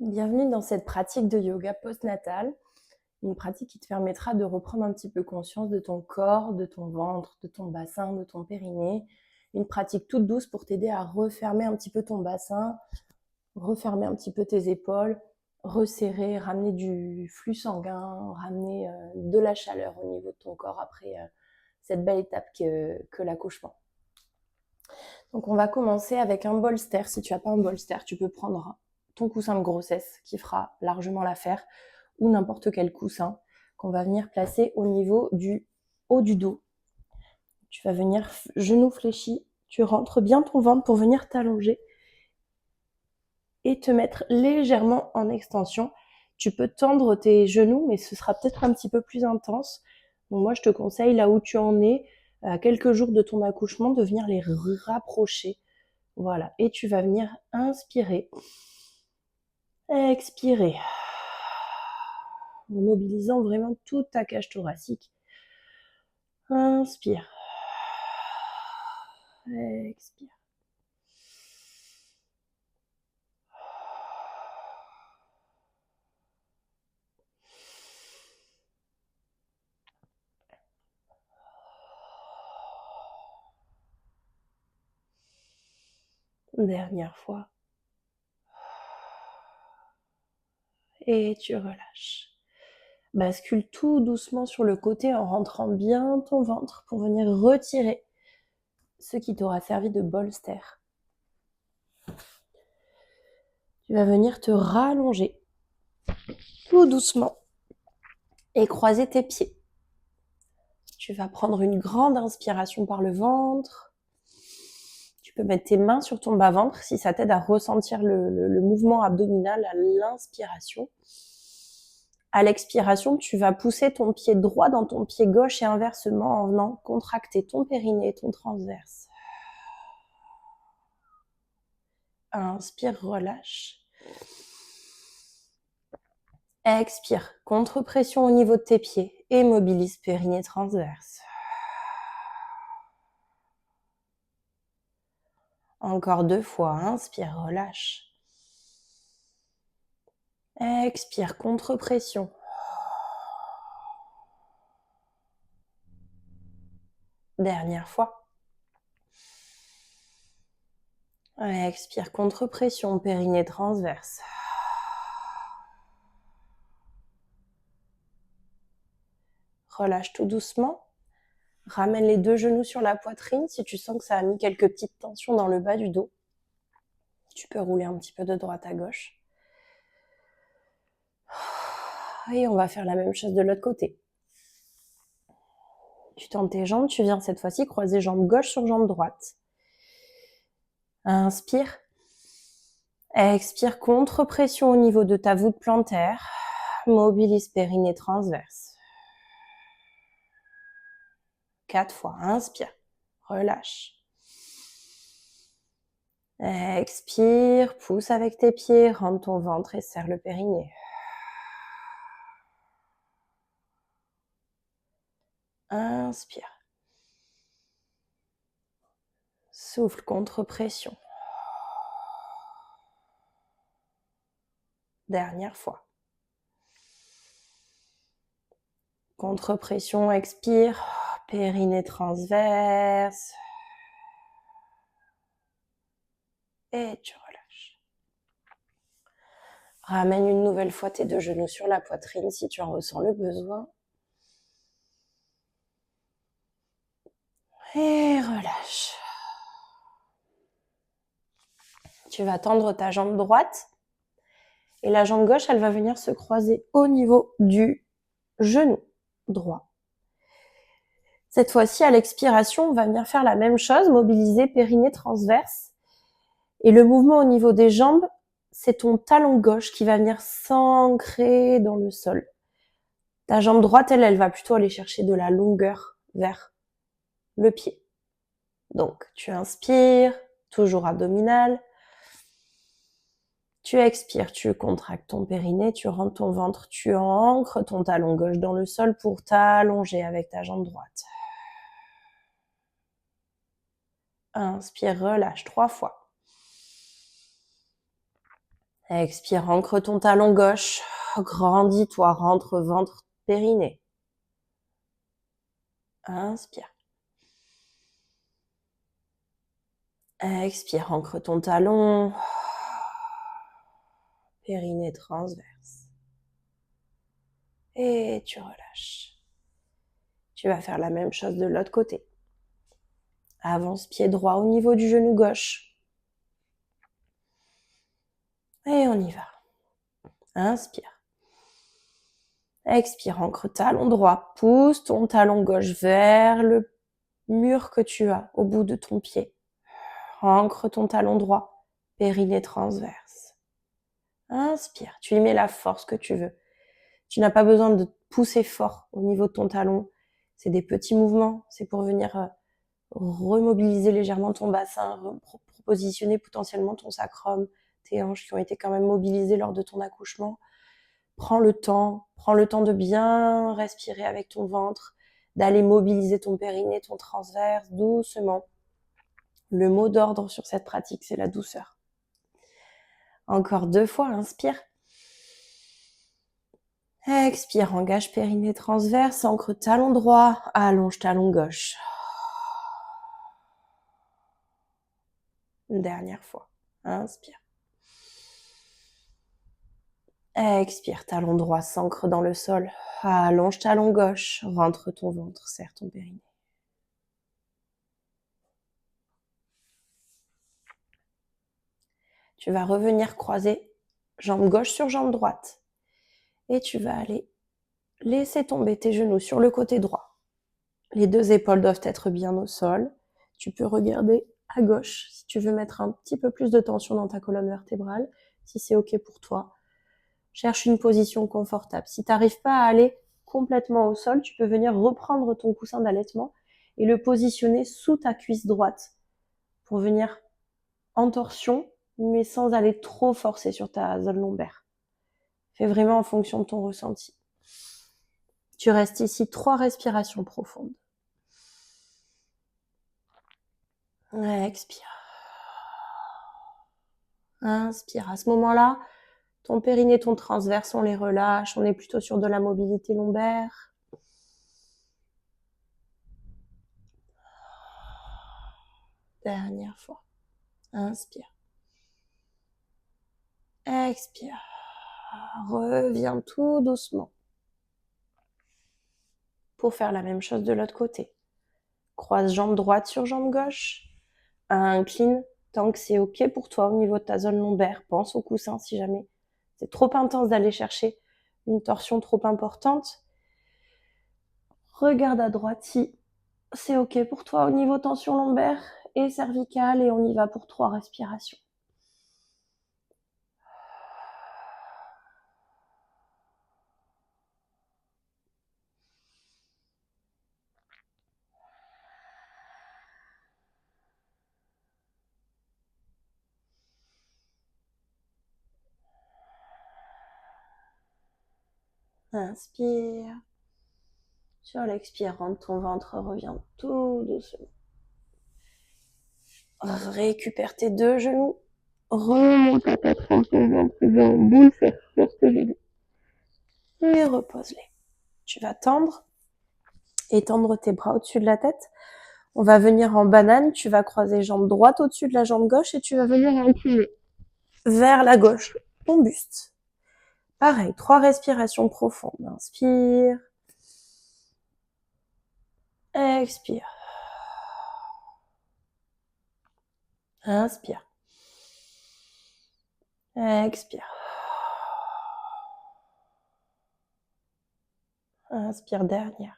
Bienvenue dans cette pratique de yoga postnatal, une pratique qui te permettra de reprendre un petit peu conscience de ton corps, de ton ventre, de ton bassin, de ton périnée. Une pratique toute douce pour t'aider à refermer un petit peu ton bassin, refermer un petit peu tes épaules, resserrer, ramener du flux sanguin, ramener de la chaleur au niveau de ton corps après cette belle étape que l'accouchement. Donc on va commencer avec un bolster. Si tu n'as pas un bolster, tu peux prendre ton coussin de grossesse qui fera largement l'affaire ou n'importe quel coussin qu'on va venir placer au niveau du haut du dos. Tu vas venir genou fléchi, tu rentres bien ton ventre pour venir t'allonger et te mettre légèrement en extension. Tu peux tendre tes genoux, mais ce sera peut-être un petit peu plus intense. Donc moi, je te conseille, là où tu en es, à quelques jours de ton accouchement, de venir les rapprocher. Voilà, et tu vas venir inspirer, expirer, en mobilisant vraiment toute ta cage thoracique. Inspire, expire. Dernière fois. Et tu relâches. Bascule tout doucement sur le côté en rentrant bien ton ventre pour venir retirer ce qui t'aura servi de bolster. Tu vas venir te rallonger tout doucement et croiser tes pieds. Tu vas prendre une grande inspiration par le ventre. Tu peux mettre tes mains sur ton bas-ventre si ça t'aide à ressentir le mouvement abdominal à l'inspiration. À l'expiration, tu vas pousser ton pied droit dans ton pied gauche et inversement en venant contracter ton périnée et ton transverse. Inspire, relâche. Expire, contre-pression au niveau de tes pieds et mobilise périnée transverse. Encore 2 fois, inspire, relâche. Expire, contre-pression. Dernière fois. Expire, contre-pression, périnée transverse. Relâche tout doucement. Ramène les 2 genoux sur la poitrine si tu sens que ça a mis quelques petites tensions dans le bas du dos. Tu peux rouler un petit peu de droite à gauche. Et on va faire la même chose de l'autre côté. Tu tends tes jambes, tu viens cette fois-ci croiser jambe gauche sur jambe droite. Inspire. Expire, contre-pression au niveau de ta voûte plantaire. Mobilise périnée transverse. 4 fois. Inspire. Relâche. Expire, pousse avec tes pieds, rentre ton ventre et serre le périnée. Inspire. Souffle, contre-pression. Dernière fois. Contre-pression, expire. Périnée transverse. Et tu relâches. Ramène une nouvelle fois tes 2 genoux sur la poitrine si tu en ressens le besoin. Et relâche. Tu vas tendre ta jambe droite. Et la jambe gauche, elle va venir se croiser au niveau du genou droit. Cette fois-ci, à l'expiration, on va venir faire la même chose, mobiliser périnée transverse. Et le mouvement au niveau des jambes, c'est ton talon gauche qui va venir s'ancrer dans le sol. Ta jambe droite, elle va plutôt aller chercher de la longueur vers le pied. Donc, tu inspires, toujours abdominal. Tu expires, tu contractes ton périnée, tu rentres ton ventre, tu ancres ton talon gauche dans le sol pour t'allonger avec ta jambe droite. Inspire, relâche 3 fois. Expire, ancre ton talon gauche. Grandis-toi, rentre ventre, périnée. Inspire. Expire, ancre ton talon. Périnée transverse. Et tu relâches. Tu vas faire la même chose de l'autre côté. Avance pied droit au niveau du genou gauche. Et on y va. Inspire. Expire, ancre talon droit. Pousse ton talon gauche vers le mur que tu as au bout de ton pied. Ancre ton talon droit. Périnée transverse. Inspire. Tu y mets la force que tu veux. Tu n'as pas besoin de pousser fort au niveau de ton talon. C'est des petits mouvements. C'est pour venir remobiliser légèrement ton bassin, repositionner potentiellement ton sacrum, tes hanches qui ont été quand même mobilisées lors de ton accouchement. Prends le temps de bien respirer avec ton ventre, d'aller mobiliser ton périnée, ton transverse, doucement. Le mot d'ordre sur cette pratique, c'est la douceur. Encore 2 fois, inspire. Expire, engage périnée transverse, ancre talon droit, allonge talon gauche. Une dernière fois, inspire. Expire, talon droit s'ancre dans le sol, allonge talon gauche, rentre ton ventre, serre ton périnée. Tu vas revenir croiser jambe gauche sur jambe droite et tu vas aller laisser tomber tes genoux sur le côté droit. Les 2 épaules doivent être bien au sol. Tu peux regarder à gauche si tu veux mettre un petit peu plus de tension dans ta colonne vertébrale, si c'est ok pour toi. Cherche une position confortable. Si tu n'arrives pas à aller complètement au sol, tu peux venir reprendre ton coussin d'allaitement et le positionner sous ta cuisse droite pour venir en torsion, mais sans aller trop forcer sur ta zone lombaire. Fais vraiment en fonction de ton ressenti. Tu restes ici 3 respirations profondes. Expire. Inspire. À ce moment-là, ton périnée, ton transverse, on les relâche. On est plutôt sur de la mobilité lombaire. Dernière fois. Inspire. Expire. Reviens tout doucement. Pour faire la même chose de l'autre côté. Croise jambe droite sur jambe gauche. Incline tant que c'est ok pour toi au niveau de ta zone lombaire. Pense au coussin si jamais c'est trop intense d'aller chercher une torsion trop importante. Regarde à droite si c'est ok pour toi au niveau tension lombaire et cervicale et on y va pour 3 respirations. Inspire. Sur l'expire, rentre ton ventre, reviens tout doucement. Récupère tes 2 genoux. Remonte ta tête, rends ton ventre bien boule, fais ce que j'ai dit. Et repose-les. Tu vas tendre, étendre tes bras au-dessus de la tête. On va venir en banane, tu vas croiser jambe droite au-dessus de la jambe gauche et tu vas venir incliner vers la gauche ton buste. Pareil, 3 respirations profondes. Inspire. Expire. Inspire. Expire. Inspire, dernière.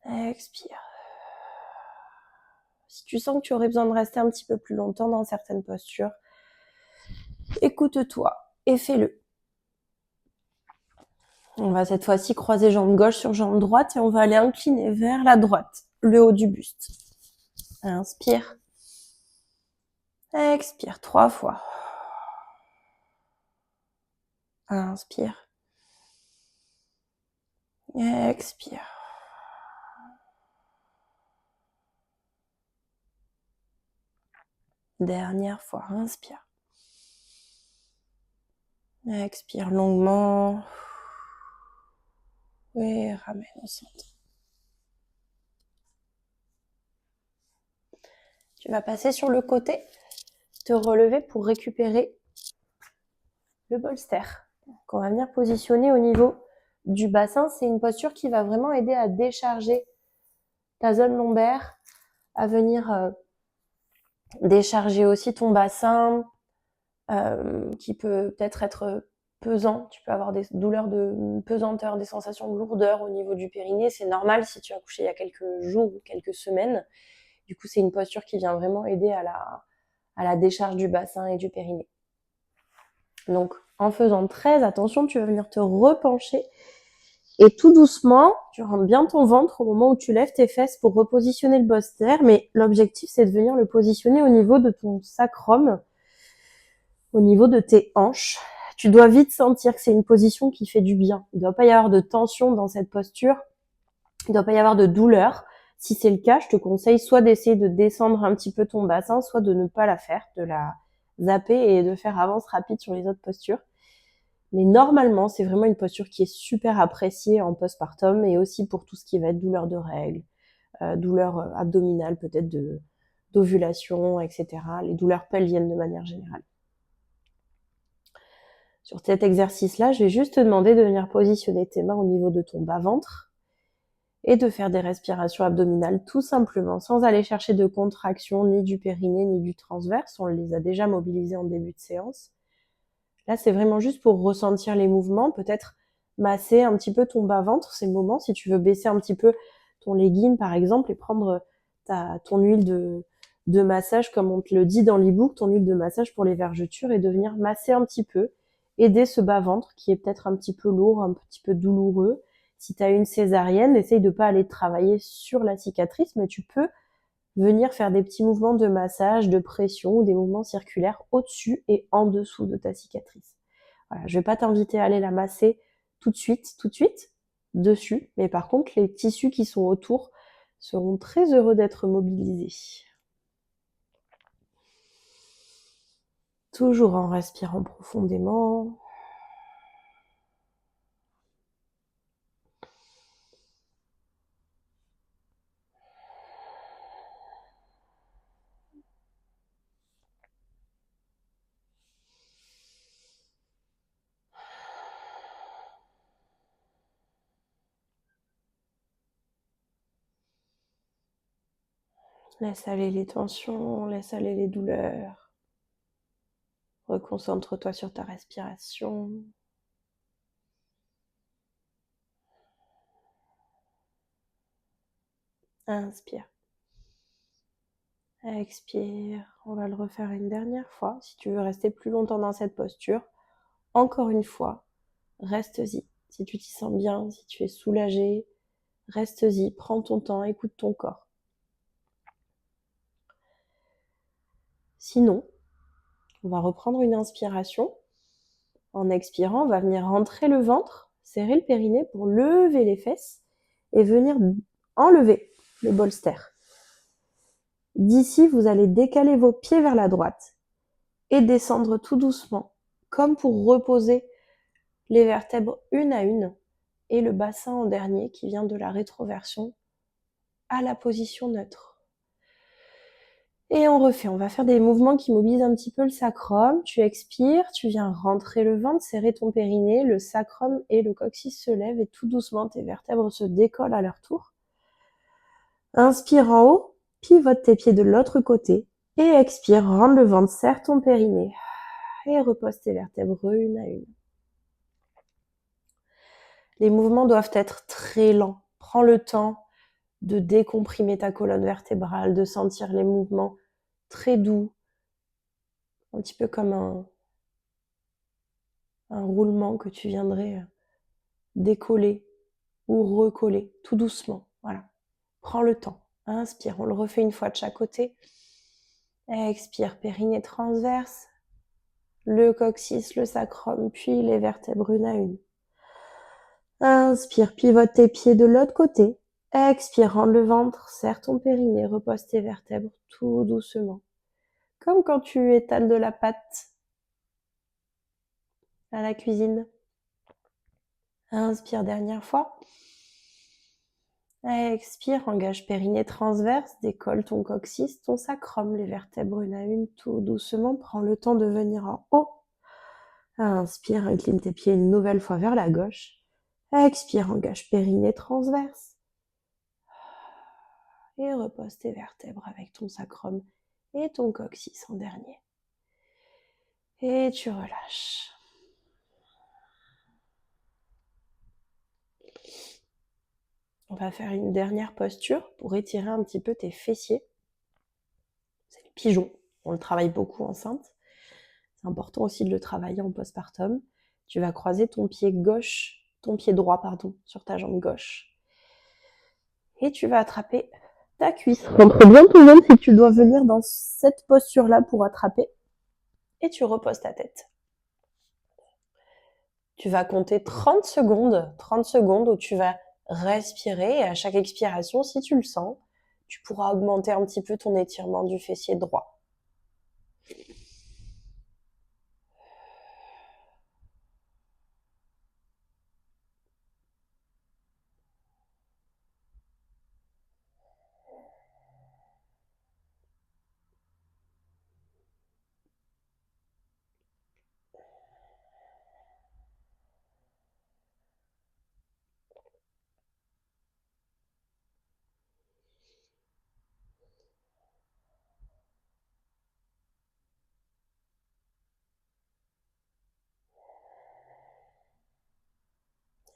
Expire. Si tu sens que tu aurais besoin de rester un petit peu plus longtemps dans certaines postures, écoute-toi et fais-le. On va cette fois-ci croiser jambe gauche sur jambe droite et on va aller incliner vers la droite, le haut du buste. Inspire. Expire 3 fois. Inspire. Expire. Dernière fois, inspire. Expire longuement. Et ramène au centre. Tu vas passer sur le côté, te relever pour récupérer le bolster. Donc on va venir positionner au niveau du bassin. C'est une posture qui va vraiment aider à décharger ta zone lombaire, à venir décharger aussi ton bassin, qui peut peut-être être pesant. Tu peux avoir des douleurs de pesanteur, des sensations de lourdeur au niveau du périnée. C'est normal si tu as accouché il y a quelques jours ou quelques semaines. Du coup, c'est une posture qui vient vraiment aider à la décharge du bassin et du périnée. Donc, en faisant très attention, tu vas venir te repencher et tout doucement, tu rentres bien ton ventre au moment où tu lèves tes fesses pour repositionner le bolster. Mais l'objectif, c'est de venir le positionner au niveau de ton sacrum, au niveau de tes hanches. Tu dois vite sentir que c'est une position qui fait du bien. Il ne doit pas y avoir de tension dans cette posture. Il ne doit pas y avoir de douleur. Si c'est le cas, je te conseille soit d'essayer de descendre un petit peu ton bassin, soit de ne pas la faire, de la zapper et de faire avance rapide sur les autres postures. Mais normalement, c'est vraiment une posture qui est super appréciée en postpartum et aussi pour tout ce qui va être douleur de règles, douleur abdominale peut-être d'ovulation, etc. Les douleurs pelviennes de manière générale. Sur cet exercice-là, je vais juste te demander de venir positionner tes mains au niveau de ton bas-ventre et de faire des respirations abdominales tout simplement, sans aller chercher de contraction ni du périnée ni du transverse. On les a déjà mobilisés en début de séance. Là, c'est vraiment juste pour ressentir les mouvements, peut-être masser un petit peu ton bas-ventre, c'est le moment. Si tu veux baisser un petit peu ton legging, par exemple, et prendre ton huile de massage, comme on te le dit dans l'e-book, ton huile de massage pour les vergetures, et de venir masser un petit peu, aider ce bas-ventre qui est peut-être un petit peu lourd, un petit peu douloureux. Si tu as une césarienne, essaye de pas aller travailler sur la cicatrice, mais tu peux venir faire des petits mouvements de massage, de pression ou des mouvements circulaires au-dessus et en dessous de ta cicatrice. Voilà, je vais pas t'inviter à aller la masser tout de suite, dessus, mais par contre, les tissus qui sont autour seront très heureux d'être mobilisés. Toujours en respirant profondément. Laisse aller les tensions, laisse aller les douleurs. Reconcentre-toi sur ta respiration. Inspire. Expire. On va le refaire une dernière fois. Si tu veux rester plus longtemps dans cette posture, encore une fois, reste-y. Si tu t'y sens bien, si tu es soulagé, reste-y. Prends ton temps, écoute ton corps. Sinon, on va reprendre une inspiration. En expirant, on va venir rentrer le ventre, serrer le périnée pour lever les fesses et venir enlever le bolster. D'ici, vous allez décaler vos pieds vers la droite et descendre tout doucement, comme pour reposer les vertèbres une à une et le bassin en dernier qui vient de la rétroversion à la position neutre. Et on refait, on va faire des mouvements qui mobilisent un petit peu le sacrum. Tu expires, tu viens rentrer le ventre, serrer ton périnée, le sacrum et le coccyx se lèvent et tout doucement tes vertèbres se décollent à leur tour. Inspire en haut, pivote tes pieds de l'autre côté et expire, rentre le ventre, serre ton périnée et repose tes vertèbres une à une. Les mouvements doivent être très lents. Prends le temps de décomprimer ta colonne vertébrale, de sentir les mouvements très doux, un petit peu comme un roulement que tu viendrais décoller ou recoller tout doucement. Voilà. Prends le temps. Inspire, on le refait une fois de chaque côté. Expire, périnée transverse, le coccyx, le sacrum, puis les vertèbres une à une. Inspire, pivote tes pieds de l'autre côté. Expire, rentre le ventre, serre ton périnée, repose tes vertèbres tout doucement. Comme quand tu étales de la pâte. à la cuisine. Inspire, dernière fois. Expire, engage périnée transverse, décolle ton coccyx, ton sacrum, les vertèbres une à une, tout doucement. Prends le temps de venir en haut. Inspire, incline tes pieds une nouvelle fois vers la gauche. Expire, engage périnée transverse. Et repose tes vertèbres avec ton sacrum et ton coccyx en dernier. Et tu relâches. On va faire une dernière posture pour étirer un petit peu tes fessiers. C'est le pigeon. On le travaille beaucoup enceinte. C'est important aussi de le travailler en postpartum. Tu vas croiser ton pied droit, sur ta jambe gauche. Et tu vas attraper ta cuisse. Rentre bien ton ventre si tu dois venir dans cette posture-là pour attraper. Et tu reposes ta tête. Tu vas compter 30 secondes où tu vas respirer et à chaque expiration, si tu le sens, tu pourras augmenter un petit peu ton étirement du fessier droit.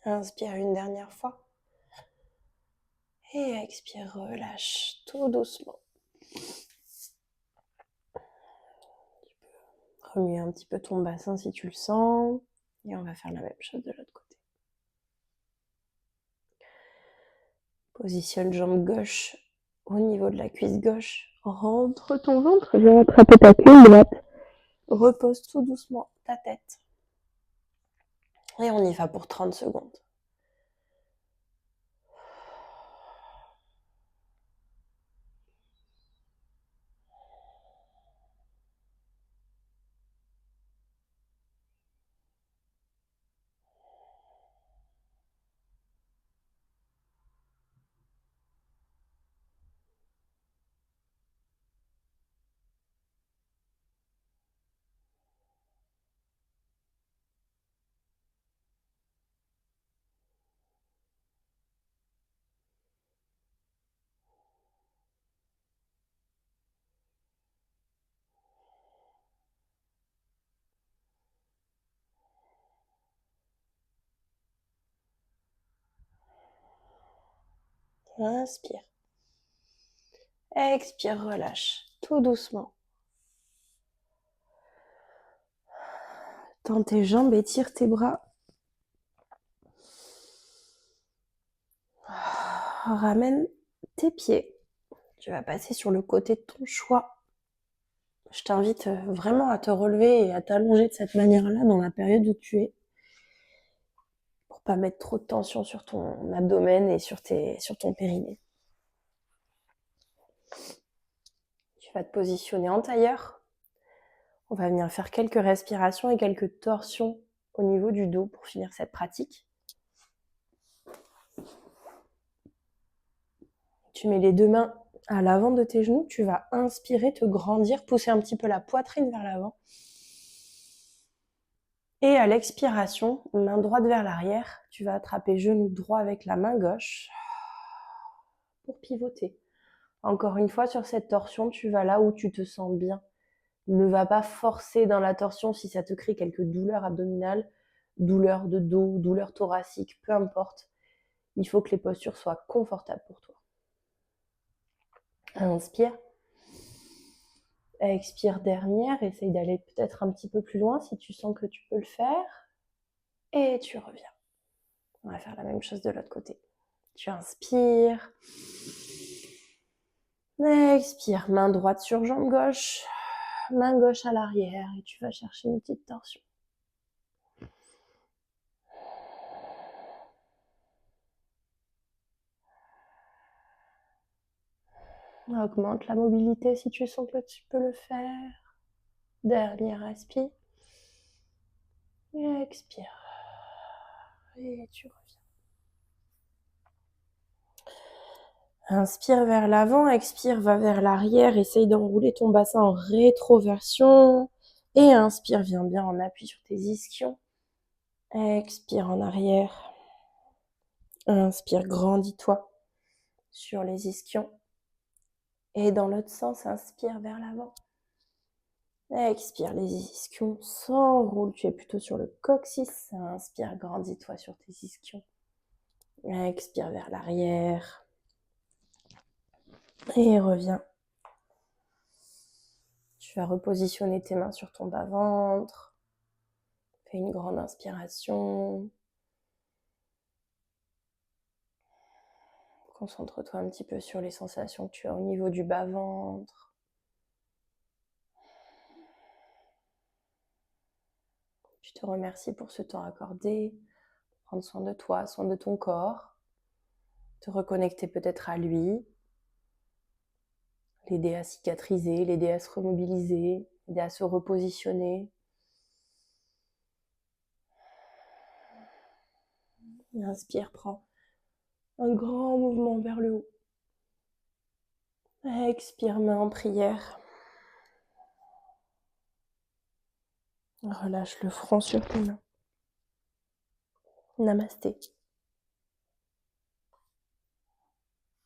Inspire une dernière fois. Et expire, relâche tout doucement. Remue un petit peu ton bassin si tu le sens. Et on va faire la même chose de l'autre côté. Positionne jambe gauche au niveau de la cuisse gauche. Rentre ton ventre, viens attraper ta cuisse droite. Repose tout doucement ta tête. Et on y va pour 30 secondes. Inspire. Expire, relâche, tout doucement. Tends tes jambes, étire tes bras. Ramène tes pieds. Tu vas passer sur le côté de ton choix. Je t'invite vraiment à te relever et à t'allonger de cette manière-là dans la période où tu es. Pour pas mettre trop de tension sur ton abdomen et sur ton périnée. Tu vas te positionner en tailleur. On va venir faire quelques respirations et quelques torsions au niveau du dos pour finir cette pratique. Tu mets les deux mains à l'avant de tes genoux. Tu vas inspirer, te grandir, pousser un petit peu la poitrine vers l'avant. Et à l'expiration, main droite vers l'arrière, tu vas attraper genou droit avec la main gauche pour pivoter. Encore une fois, sur cette torsion, tu vas là où tu te sens bien. Ne va pas forcer dans la torsion si ça te crée quelques douleurs abdominales, douleurs de dos, douleurs thoraciques, peu importe. Il faut que les postures soient confortables pour toi. Inspire. Expire dernière, essaye d'aller peut-être un petit peu plus loin si tu sens que tu peux le faire. Et tu reviens. On va faire la même chose de l'autre côté. Tu inspires. Expire, main droite sur jambe gauche, main gauche à l'arrière et tu vas chercher une petite torsion. Augmente la mobilité si tu sens que tu peux le faire. Dernier respire. Et Expire. Et tu reviens. Inspire vers l'avant, expire, va vers l'arrière, essaye d'enrouler ton bassin en rétroversion. Et inspire, viens bien en appui sur tes ischions. Expire en arrière. Inspire, grandis-toi sur les ischions. Et dans l'autre sens, inspire vers l'avant. Expire, les ischions s'enroulent. Tu es plutôt sur le coccyx. Inspire, grandis-toi sur tes ischions. Expire vers l'arrière. Et reviens. Tu vas repositionner tes mains sur ton bas-ventre. Fais une grande inspiration. Concentre-toi un petit peu sur les sensations que tu as au niveau du bas-ventre. Je te remercie pour ce temps accordé. Prendre soin de toi, soin de ton corps. Te reconnecter peut-être à lui. L'aider à cicatriser, l'aider à se remobiliser, l'aider à se repositionner. Inspire, prends un grand mouvement vers le haut. Expire, main en prière. Relâche le front sur tes mains. Namasté.